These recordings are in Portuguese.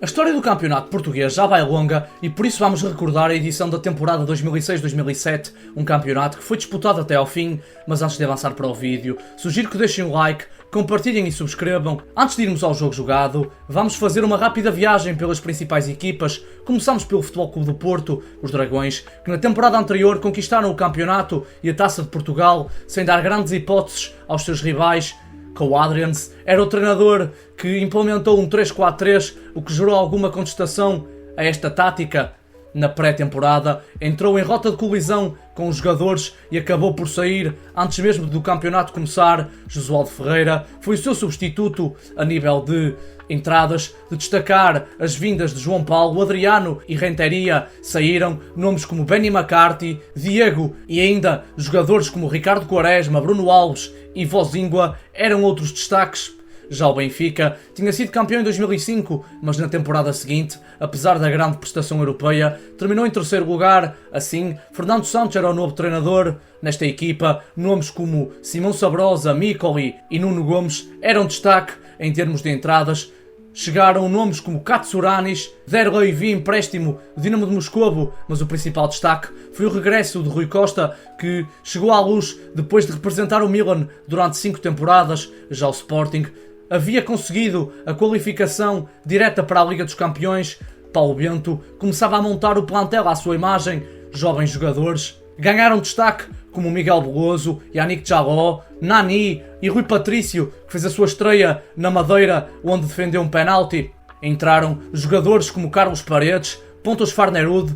A história do campeonato português já vai longa e por isso vamos recordar a edição da temporada 2006-2007, um campeonato que foi disputado até ao fim, mas antes de avançar para o vídeo, sugiro que deixem um like, compartilhem e subscrevam. Antes de irmos ao jogo jogado, vamos fazer uma rápida viagem pelas principais equipas. Começamos pelo Futebol Clube do Porto, os Dragões, que na temporada anterior conquistaram o campeonato e a Taça de Portugal, sem dar grandes hipóteses aos seus rivais. Com Adrians era o treinador que implementou um 3-4-3, o que gerou alguma contestação a esta tática. Na pré-temporada entrou em rota de colisão com os jogadores e acabou por sair antes mesmo do campeonato começar. Josualdo Ferreira foi o seu substituto a nível de entradas. De destacar as vindas de João Paulo, Adriano e Renteria, saíram nomes como Benny McCarthy, Diego e ainda jogadores como Ricardo Quaresma, Bruno Alves e Vozingua eram outros destaques. Já o Benfica tinha sido campeão em 2005, mas na temporada seguinte, apesar da grande prestação europeia, terminou em terceiro lugar. Assim, Fernando Santos era o novo treinador. Nesta equipa, nomes como Simão Sabrosa, Micoli e Nuno Gomes eram destaque em termos de entradas. Chegaram nomes como Katsuranis, Derlei via empréstimo do Dinamo de Moscovo, mas o principal destaque foi o regresso de Rui Costa, que chegou à luz depois de representar o Milan durante 5 temporadas. Já o Sporting havia conseguido a qualificação direta para a Liga dos Campeões. Paulo Bento começava a montar o plantel à sua imagem. Jovens jogadores ganharam destaque como Miguel Veloso, Yannick Jaló, Nani e Rui Patrício, que fez a sua estreia na Madeira, onde defendeu um penalti. Entraram jogadores como Carlos Paredes, Pontos Farnerud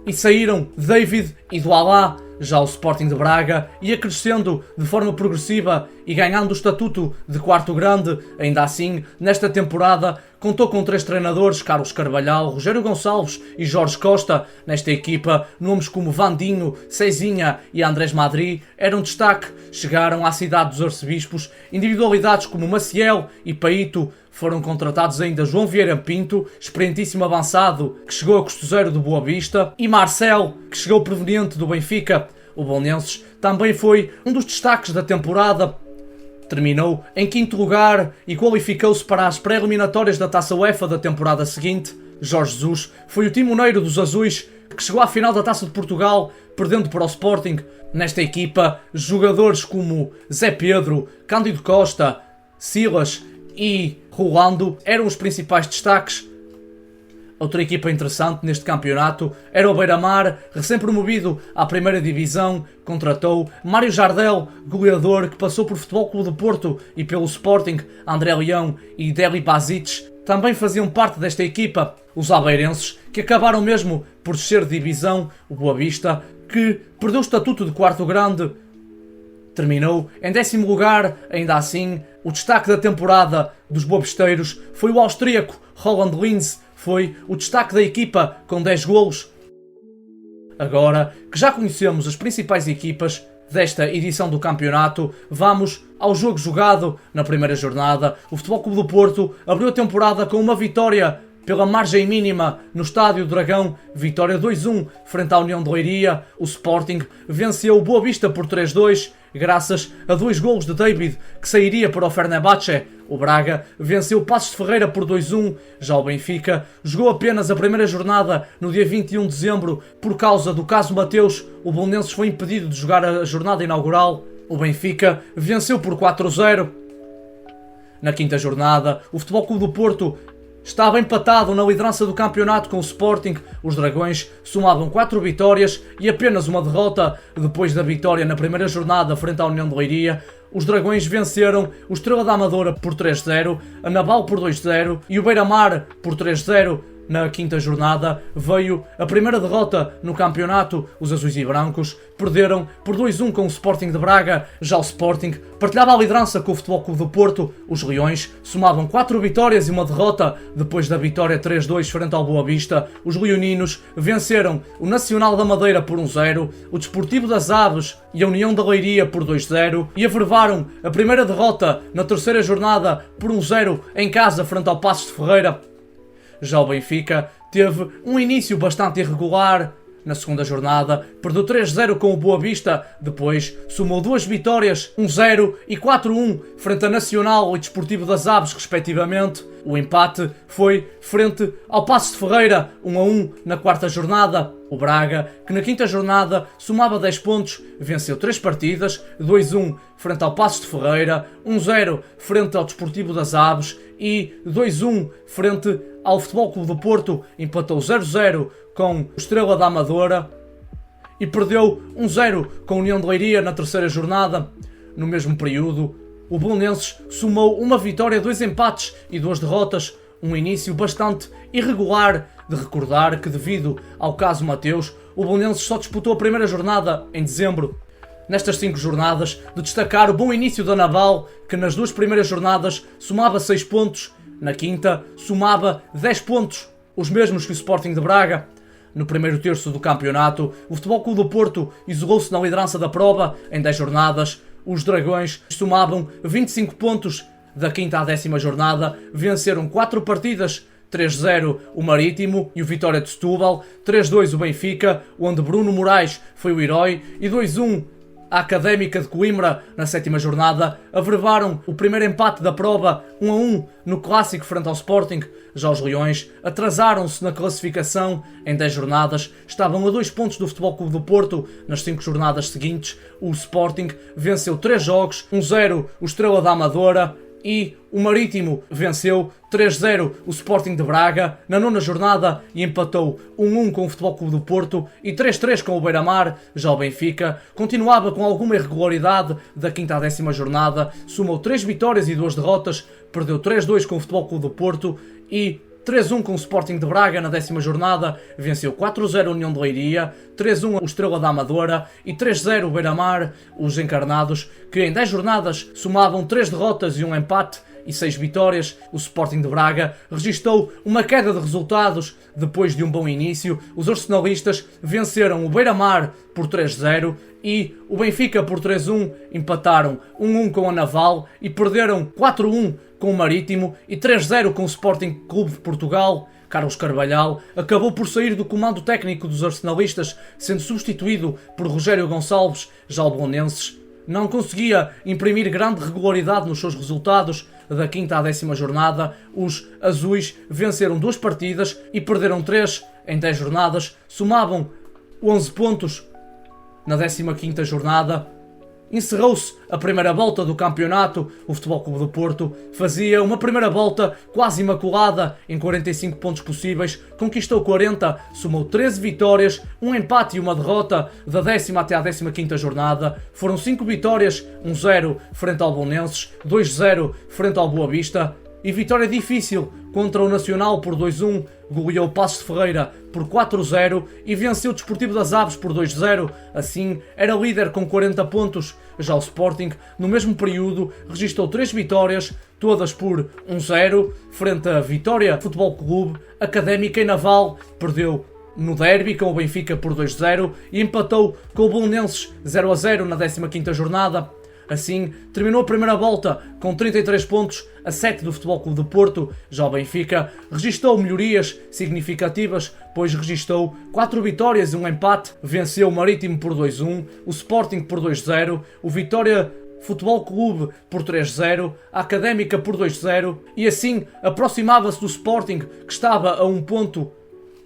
e saíram David e Douala. Já o Sporting de Braga ia crescendo de forma progressiva e ganhando o estatuto de quarto grande. Ainda assim, nesta temporada, contou com 3 treinadores, Carlos Carvalhal, Rogério Gonçalves e Jorge Costa. Nesta equipa, nomes como Vandinho, Cezinha e Andrés Madrid eram destaque. Chegaram à cidade dos arcebispos individualidades como Maciel e Paito. Foram contratados ainda João Vieira Pinto, experientíssimo avançado, que chegou a custo zero do Boa Vista, e Marcel, que chegou proveniente do Benfica. O Belenenses também foi um dos destaques da temporada. Terminou em 5º lugar e qualificou-se para as pré-eliminatórias da Taça UEFA da temporada seguinte. Jorge Jesus foi o timoneiro dos azuis, que chegou à final da Taça de Portugal, perdendo para o Sporting. Nesta equipa, jogadores como Zé Pedro, Cândido Costa, Silas e Rolando eram os principais destaques. Outra equipa interessante neste campeonato era o Beira-Mar, recém-promovido à primeira divisão. Contratou Mário Jardel, goleador que passou por Futebol Clube do Porto e pelo Sporting. André Leão e Deli Bazic também faziam parte desta equipa. Os albeirenses, que acabaram mesmo por descer de divisão. O Boa Vista, que perdeu o estatuto de quarto grande, terminou em 10º lugar. Ainda assim, o destaque da temporada dos boavisteiros foi o austríaco Roland Linz. Foi o destaque da equipa com 10 golos. Agora que já conhecemos as principais equipas desta edição do campeonato, vamos ao jogo jogado na primeira jornada. O Futebol Clube do Porto abriu a temporada com uma vitória pela margem mínima no Estádio do Dragão, vitória 2-1 frente à União de Leiria. O Sporting venceu o Boa Vista por 3-2, graças a 2 golos de David, que sairia para o Fenerbahçe. O Braga venceu o Passos de Ferreira por 2-1. Já o Benfica jogou apenas a primeira jornada no dia 21 de dezembro por causa do caso Mateus. O Belenenses foi impedido de jogar a jornada inaugural. O Benfica venceu por 4-0. Na quinta jornada, o Futebol Clube do Porto estava empatado na liderança do campeonato com o Sporting. Os Dragões somavam 4 vitórias e apenas uma derrota. Depois da vitória na primeira jornada frente à União de Leiria, os Dragões venceram o Estrela da Amadora por 3-0, a Naval por 2-0 e o Beira-Mar por 3-0. Na quinta jornada veio a primeira derrota no campeonato. Os azuis e brancos perderam por 2-1 com o Sporting de Braga. Já o Sporting partilhava a liderança com o Futebol Clube do Porto. Os Leões somavam 4 vitórias e uma derrota. Depois da vitória 3-2 frente ao Boa Vista, os leoninos venceram o Nacional da Madeira por 1-0, o Desportivo das Aves e a União da Leiria por 2-0 e avervaram a primeira derrota na terceira jornada por 1-0 em casa frente ao Passos de Ferreira. Já o Benfica teve um início bastante irregular na segunda jornada, perdeu 3-0 com o Boa Vista, depois somou 2 vitórias, 1-0 e 4-1 frente a Nacional e Desportivo das Aves, respectivamente. O empate foi frente ao Paços de Ferreira, 1-1 na quarta jornada. O Braga, que na quinta jornada somava 10 pontos, venceu 3 partidas, 2-1 frente ao Paços de Ferreira, 1-0 frente ao Desportivo das Aves e 2-1 frente ao Futebol Clube do Porto, empatou 0-0 com o Estrela da Amadora e perdeu 1-0 com a União de Leiria na terceira jornada. No mesmo período, o Belenenses somou uma vitória, 2 empates e 2 derrotas, um início bastante irregular. De recordar que, devido ao caso Mateus, o Belenenses só disputou a primeira jornada em dezembro. Nestas 5 jornadas, de destacar o bom início da Naval, que nas 2 primeiras jornadas somava 6 pontos, na quinta somava 10 pontos, os mesmos que o Sporting de Braga. No primeiro terço do campeonato, o Futebol Clube do Porto isolou-se na liderança da prova. Em 10 jornadas, os Dragões somavam 25 pontos. Da quinta à 10ª jornada, venceram 4 partidas, 3-0 o Marítimo e o Vitória de Setúbal, 3-2 o Benfica, onde Bruno Moraes foi o herói, e 2-1 a Académica de Coimbra. Na 7ª jornada, averbaram o primeiro empate da prova, 1-1 no clássico frente ao Sporting. Já os Leões atrasaram-se na classificação. Em 10 jornadas, estavam a 2 pontos do Futebol Clube do Porto. Nas 5 jornadas seguintes, o Sporting venceu 3 jogos, 1-0 o Estrela da Amadora e o Marítimo venceu 3-0 o Sporting de Braga na 9ª jornada e empatou 1-1 com o Futebol Clube do Porto e 3-3 com o Beira-Mar. Já o Benfica continuava com alguma irregularidade. Da quinta à 10ª jornada, somou 3 vitórias e 2 derrotas, perdeu 3-2 com o Futebol Clube do Porto e 3-1 com o Sporting de Braga. Na 10ª jornada, venceu 4-0 a União de Leiria, 3-1 o Estrela da Amadora e 3-0 o Beira-Mar. Os encarnados, que em 10 jornadas somavam 3 derrotas e 1 empate e 6 vitórias. O Sporting de Braga registou uma queda de resultados depois de um bom início. Os arsenalistas venceram o Beira-Mar por 3-0 e o Benfica por 3-1, empataram 1-1 com a Naval e perderam 4-1 com o Marítimo e 3-0 com o Sporting Clube de Portugal. Carlos Carvalhal acabou por sair do comando técnico dos arsenalistas, sendo substituído por Rogério Gonçalves. Já o Belenenses não conseguia imprimir grande regularidade nos seus resultados. Da quinta à 10ª jornada, os azuis venceram 2 partidas e perderam 3. Em 10 jornadas, somavam 11 pontos. Na 15ª jornada, encerrou-se a primeira volta do campeonato. O Futebol Clube do Porto fazia uma primeira volta quase imaculada. Em 45 pontos possíveis, conquistou 40, somou 13 vitórias, 1 empate e 1 derrota. Da 10ª até à 15ª jornada, foram 5 vitórias, 1-0 frente ao Belenenses, 2-0 frente ao Boa Vista e vitória difícil contra o Nacional por 2-1, goleou o Paços de Ferreira por 4-0 e venceu o Desportivo das Aves por 2-0. Assim, era líder com 40 pontos. Já o Sporting, no mesmo período, registrou 3 vitórias, todas por 1-0, frente a Vitória Futebol Clube, Académica e Naval. Perdeu no derby com o Benfica por 2-0 e empatou com o Belenenses 0-0 na 15ª jornada. Assim, terminou a primeira volta com 33 pontos, a 7 do Futebol Clube do Porto. Já o Benfica registou melhorias significativas, pois registou 4 vitórias e 1 empate, venceu o Marítimo por 2-1, o Sporting por 2-0, o Vitória Futebol Clube por 3-0, a Académica por 2-0 e assim aproximava-se do Sporting, que estava a 1 ponto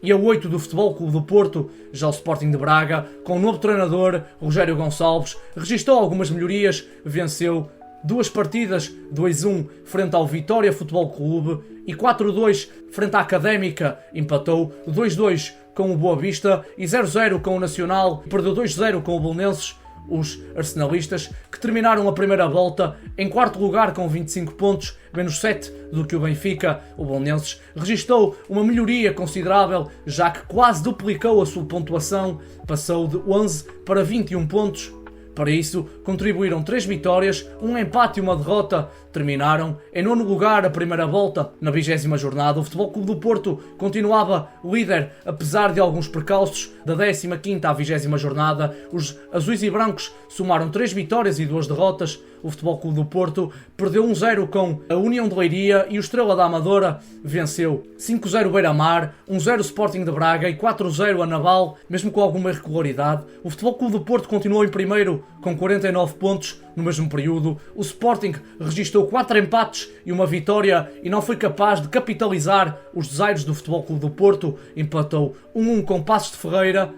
e a 8 do Futebol Clube do Porto. Já o Sporting de Braga, com o novo treinador, Rogério Gonçalves, registou algumas melhorias, venceu 2 partidas, 2-1 frente ao Vitória Futebol Clube e 4-2 frente à Académica, empatou 2-2 com o Boa Vista e 0-0 com o Nacional, perdeu 2-0 com o Belenenses. Os arsenalistas, que terminaram a primeira volta em 4º lugar com 25 pontos, menos 7 do que o Benfica. O Belenenses registou uma melhoria considerável, já que quase duplicou a sua pontuação, passou de 11 para 21 pontos. Para isso, contribuíram 3 vitórias, 1 empate e 1 derrota. terminaram em nono lugar a primeira volta. Na 20ª jornada, o Futebol Clube do Porto continuava líder, apesar de alguns percalços. Da 15ª à 20ª jornada, os azuis e brancos somaram 3 vitórias e 2 derrotas. O Futebol Clube do Porto perdeu 1-0 com a União de Leiria e o Estrela da Amadora venceu 5-0 Beira-Mar, 1-0 Sporting de Braga e 4-0 a Naval, mesmo com alguma irregularidade. O Futebol Clube do Porto continuou em primeiro com 49 pontos. No mesmo período, o Sporting registrou 4 empates e uma vitória e não foi capaz de capitalizar os desaires do Futebol Clube do Porto. Empatou 1-1 com Passos de Ferreira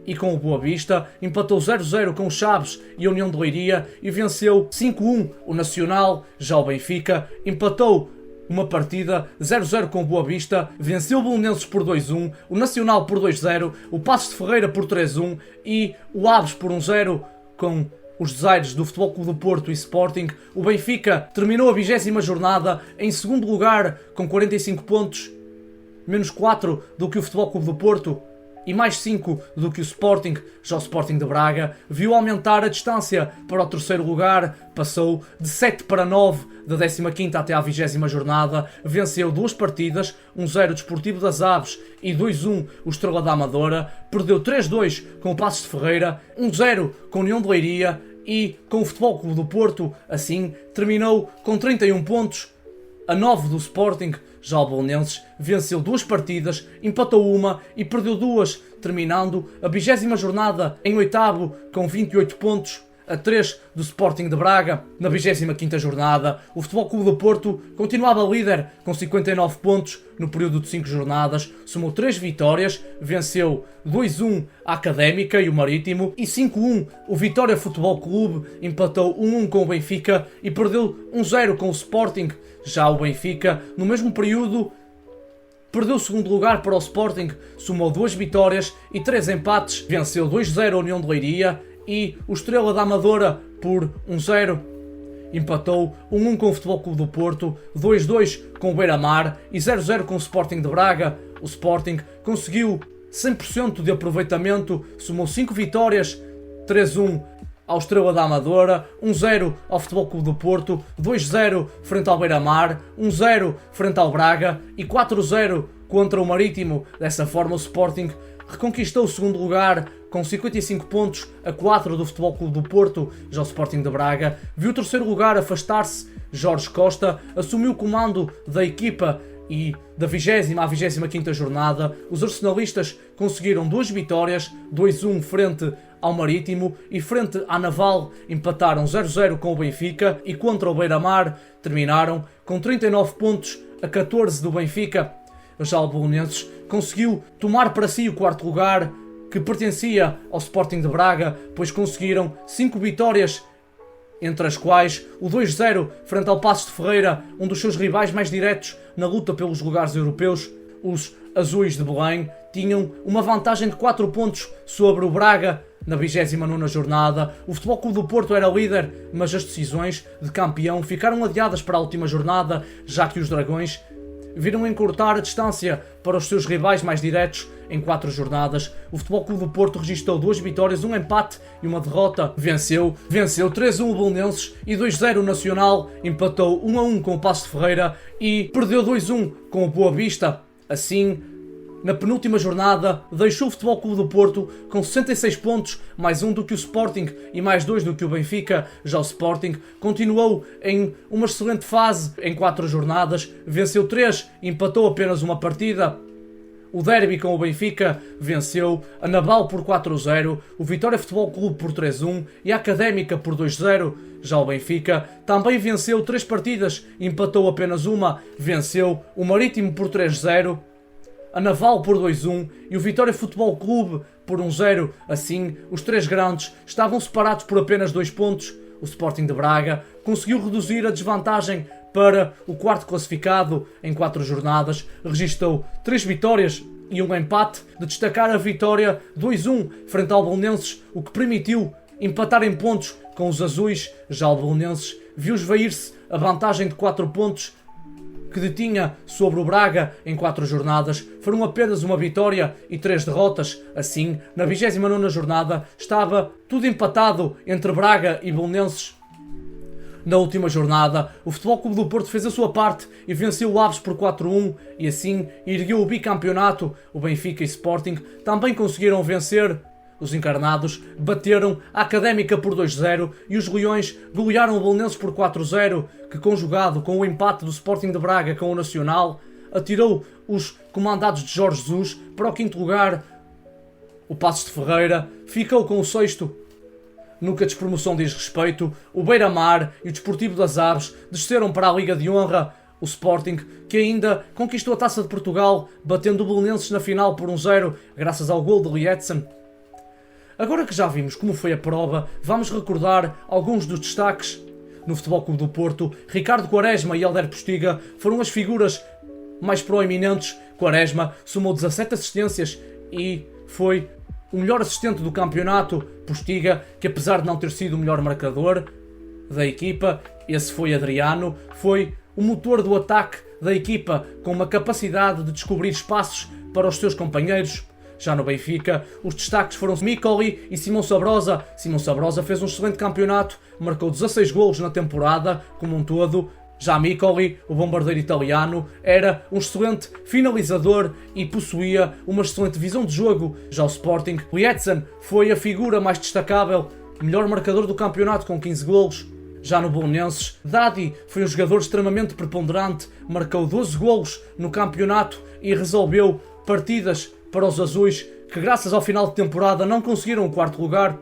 e com o Boa Vista, empatou 0-0 com o Chaves e a União de Leiria e venceu 5-1 o Nacional. Já o Benfica empatou uma partida 0-0 com o Boa Vista, venceu o Belenenses por 2-1, o Nacional por 2-0, o Passos de Ferreira por 3-1 e o Aves por 1-0 com os desaires do Futebol Clube do Porto e Sporting. O Benfica terminou a 20ª jornada em segundo lugar com 45 pontos, menos 4 do que o Futebol Clube do Porto e mais 5 do que o Sporting. Já o Sporting de Braga viu aumentar a distância para o terceiro lugar, passou de 7 para 9 da 15ª até à 20ª jornada, venceu 2 partidas, 1-0 o Desportivo das Aves e 2-1 o Estrela da Amadora, perdeu 3-2 com o Passos de Ferreira, 1-0 com a União de Leiria e com o Futebol Clube do Porto. Assim terminou com 31 pontos, a 9 do Sporting. Já o Belenenses venceu 2 partidas, empatou uma e perdeu 2, terminando a 20ª jornada em oitavo com 28 pontos, a 3 do Sporting de Braga. Na 25ª jornada, o Futebol Clube do Porto continuava líder com 59 pontos. No período de 5 jornadas, somou 3 vitórias, venceu 2-1 a Académica e o Marítimo e 5-1 o Vitória Futebol Clube, empatou 1-1 com o Benfica e perdeu 1-0 com o Sporting. Já o Benfica, no mesmo período, perdeu o segundo lugar para o Sporting, somou 2 vitórias e 3 empates, venceu 2-0 a União de Leiria e o Estrela da Amadora por 1-0. Empatou 1-1 com o Futebol Clube do Porto, 2-2 com o Beira-Mar e 0-0 com o Sporting de Braga. O Sporting conseguiu 100% de aproveitamento, somou 5 vitórias, 3-1 ao Estrela da Amadora, 1-0 ao Futebol Clube do Porto, 2-0 frente ao Beira-Mar, 1-0 frente ao Braga e 4-0 contra o Marítimo. Dessa forma o Sporting reconquistou o segundo lugar com 55 pontos a 4 do Futebol Clube do Porto. Já o Sporting de Braga viu o terceiro lugar afastar-se. Jorge Costa assumiu o comando da equipa e da 20ª à 25ª jornada os arsenalistas conseguiram 2 vitórias, 2-1 frente ao Marítimo e frente à Naval empataram 0-0 com o Benfica e contra o Beira-Mar terminaram com 39 pontos a 14 do Benfica. Já o Belenenses conseguiu tomar para si o quarto lugar que pertencia ao Sporting de Braga, pois conseguiram 5 vitórias, entre as quais o 2-0 frente ao Passos de Ferreira, um dos seus rivais mais diretos na luta pelos lugares europeus. Os azuis de Belém tinham uma vantagem de 4 pontos sobre o Braga. Na 29ª jornada, o Futebol Clube do Porto era líder, mas as decisões de campeão ficaram adiadas para a última jornada, já que os Dragões viram encurtar a distância para os seus rivais mais diretos. Em 4 jornadas, o Futebol Clube do Porto registrou 2 vitórias, 1 empate e uma derrota. Venceu 3-1 o Belenenses e 2-0 o Nacional, empatou 1-1 com o Passos de Ferreira e perdeu 2-1 com o Boa Vista. Assim, na penúltima jornada, deixou o Futebol Clube do Porto com 66 pontos, mais 1 do que o Sporting e mais 2 do que o Benfica. Já o Sporting continuou em uma excelente fase em 4 jornadas, venceu 3 e empatou apenas uma partida. O derby com o Benfica venceu a Naval por 4-0, o Vitória Futebol Clube por 3-1 e a Académica por 2-0. Já o Benfica também venceu 3 partidas e empatou apenas uma, venceu o Marítimo por 3-0, a Naval por 2-1 e o Vitória Futebol Clube por 1-0. Assim, os 3 grandes estavam separados por apenas 2 pontos. O Sporting de Braga conseguiu reduzir a desvantagem para o quarto classificado em 4 jornadas, registrou 3 vitórias e 1 empate, de destacar a vitória 2-1 frente ao Belenenses, o que permitiu empatar em pontos com os azuis. Já o Belenenses viu esvair-se a vantagem de 4 pontos que detinha sobre o Braga em 4 jornadas. Foram apenas uma vitória e 3 derrotas. Assim, na 29ª jornada estava tudo empatado entre Braga e Belenenses. Na última jornada, o Futebol Clube do Porto fez a sua parte e venceu o Aves por 4-1 e assim ergueu o bicampeonato. O Benfica e Sporting também conseguiram vencer. Os encarnados bateram a Académica por 2-0 e os Leões golearam o Belenenses por 4-0, que conjugado com o empate do Sporting de Braga com o Nacional, atirou os comandados de Jorge Jesus para o quinto lugar. O Passos de Ferreira ficou com o sexto. No que a despromoção diz respeito, o Beira-Mar e o Desportivo das Aves desceram para a Liga de Honra. O Sporting, que ainda conquistou a Taça de Portugal, batendo o Belenenses na final por 1-0, graças ao gol de Lietzen. Agora que já vimos como foi a prova, vamos recordar alguns dos destaques. No Futebol Clube do Porto, Ricardo Quaresma e Hélder Postiga foram as figuras mais proeminentes. Quaresma somou 17 assistências e foi o melhor assistente do campeonato. Postiga, que apesar de não ter sido o melhor marcador da equipa, esse foi Adriano, foi o motor do ataque da equipa, com uma capacidade de descobrir espaços para os seus companheiros. Já no Benfica, os destaques foram Micoli e Simão Sabrosa. Simão Sabrosa fez um excelente campeonato, marcou 16 golos na temporada como um todo. Já Micoli, o bombardeiro italiano, era um excelente finalizador e possuía uma excelente visão de jogo. Já o Sporting, Lietzen foi a figura mais destacável, melhor marcador do campeonato com 15 golos. Já no Belenenses, Dadi foi um jogador extremamente preponderante, marcou 12 golos no campeonato e resolveu partidas para os azuis, que graças ao final de temporada não conseguiram o quarto lugar.